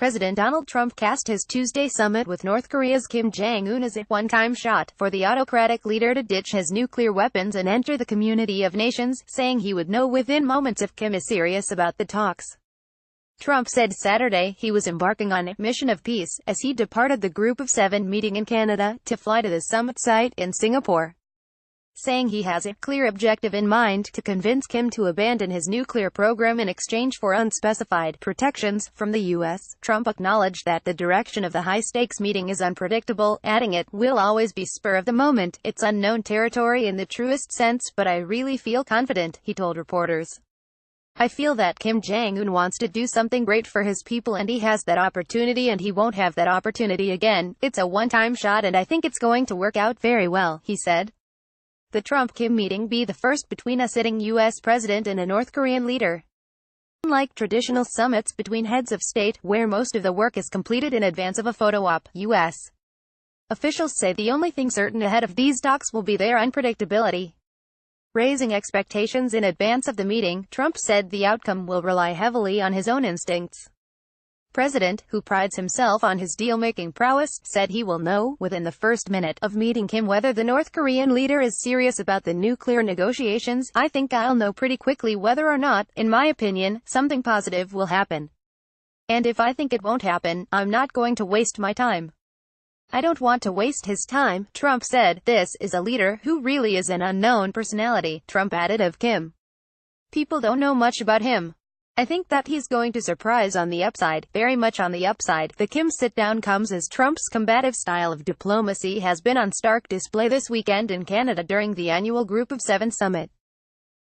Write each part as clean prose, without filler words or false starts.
President Donald Trump cast his Tuesday summit with North Korea's Kim Jong-un as a one-time shot for the autocratic leader to ditch his nuclear weapons and enter the community of nations, saying he would know within moments if Kim is serious about the talks. Trump said Saturday he was embarking on a mission of peace, as he departed the Group of Seven meeting in Canada, to fly to the summit site in Singapore, saying he has a clear objective in mind, to convince Kim to abandon his nuclear program in exchange for unspecified protections from the U.S. Trump acknowledged that the direction of the high-stakes meeting is unpredictable, adding it will always be spur of the moment, it's unknown territory in the truest sense, but I really feel confident, he told reporters. I feel that Kim Jong-un wants to do something great for his people and he has that opportunity and he won't have that opportunity again. It's a one-time shot and I think it's going to work out very well, he said. The Trump-Kim meeting be the first between a sitting U.S. president and a North Korean leader. Unlike traditional summits between heads of state, where most of the work is completed in advance of a photo op, U.S. officials say the only thing certain ahead of these talks will be their unpredictability. Raising expectations in advance of the meeting, Trump said the outcome will rely heavily on his own instincts. President, who prides himself on his deal-making prowess, said he will know, within the first minute of meeting Kim, whether the North Korean leader is serious about the nuclear negotiations. I think I'll know pretty quickly whether or not, in my opinion, something positive will happen. And if I think it won't happen, I'm not going to waste my time. I don't want to waste his time, Trump said. This is a leader who really is an unknown personality, Trump added of Kim. People don't know much about him. I think that he's going to surprise on the upside, very much on the upside. The Kim sit-down comes as Trump's combative style of diplomacy has been on stark display this weekend in Canada during the annual Group of Seven summit.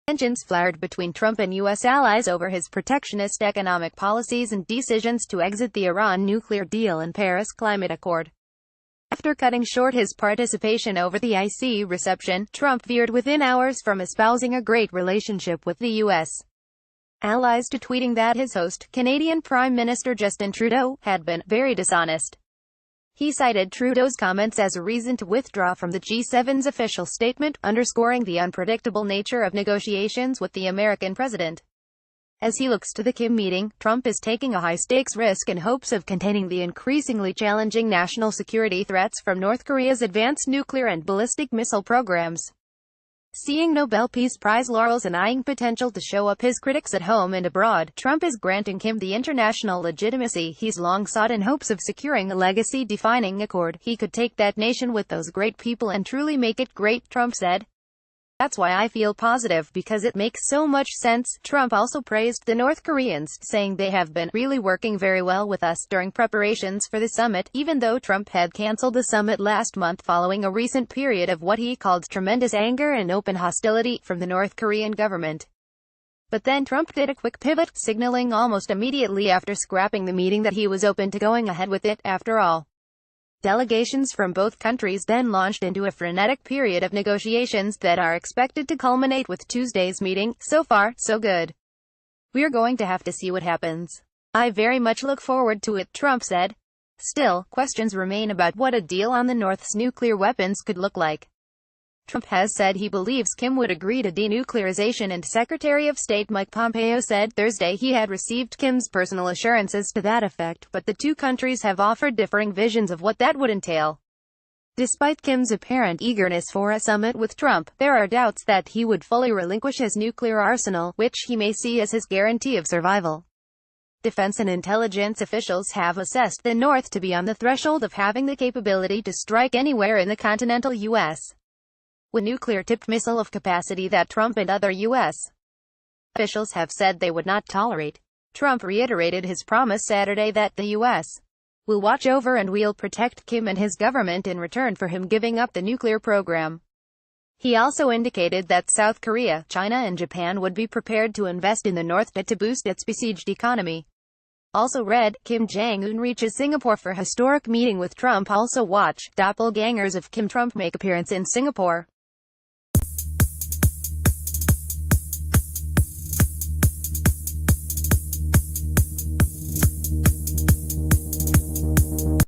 Tensions flared between Trump and U.S. allies over his protectionist economic policies and decisions to exit the Iran nuclear deal and Paris Climate Accord. After cutting short his participation over the IC reception, Trump veered within hours from espousing a great relationship with the U.S. allies to tweeting that his host, Canadian Prime Minister Justin Trudeau, had been very dishonest. He cited Trudeau's comments as a reason to withdraw from the G7's official statement, underscoring the unpredictable nature of negotiations with the American president. As he looks to the Kim meeting, Trump is taking a high-stakes risk in hopes of containing the increasingly challenging national security threats from North Korea's advanced nuclear and ballistic missile programs. Seeing Nobel Peace Prize laurels and eyeing potential to show up his critics at home and abroad, Trump is granting Kim the international legitimacy he's long sought in hopes of securing a legacy-defining accord. He could take that nation with those great people and truly make it great, Trump said. That's why I feel positive, because it makes so much sense. Trump also praised the North Koreans, saying they have been really working very well with us during preparations for the summit, even though Trump had canceled the summit last month following a recent period of what he called tremendous anger and open hostility from the North Korean government. But then Trump did a quick pivot, signaling almost immediately after scrapping the meeting that he was open to going ahead with it, after all. Delegations from both countries then launched into a frenetic period of negotiations that are expected to culminate with Tuesday's meeting. So far, so good. We're going to have to see what happens. I very much look forward to it, Trump said. Still, questions remain about what a deal on the North's nuclear weapons could look like. Trump has said he believes Kim would agree to denuclearization, and Secretary of State Mike Pompeo said Thursday he had received Kim's personal assurances to that effect, but the two countries have offered differing visions of what that would entail. Despite Kim's apparent eagerness for a summit with Trump, there are doubts that he would fully relinquish his nuclear arsenal, which he may see as his guarantee of survival. Defense and intelligence officials have assessed the North to be on the threshold of having the capability to strike anywhere in the continental U.S. with nuclear-tipped missile of capacity that Trump and other U.S. officials have said they would not tolerate. Trump reiterated his promise Saturday that the U.S. will watch over and we'll protect Kim and his government in return for him giving up the nuclear program. He also indicated that South Korea, China and Japan would be prepared to invest in the North to boost its besieged economy. Also read, Kim Jong-un reaches Singapore for historic meeting with Trump. Also watch, doppelgangers of Kim. Trump make appearance in Singapore.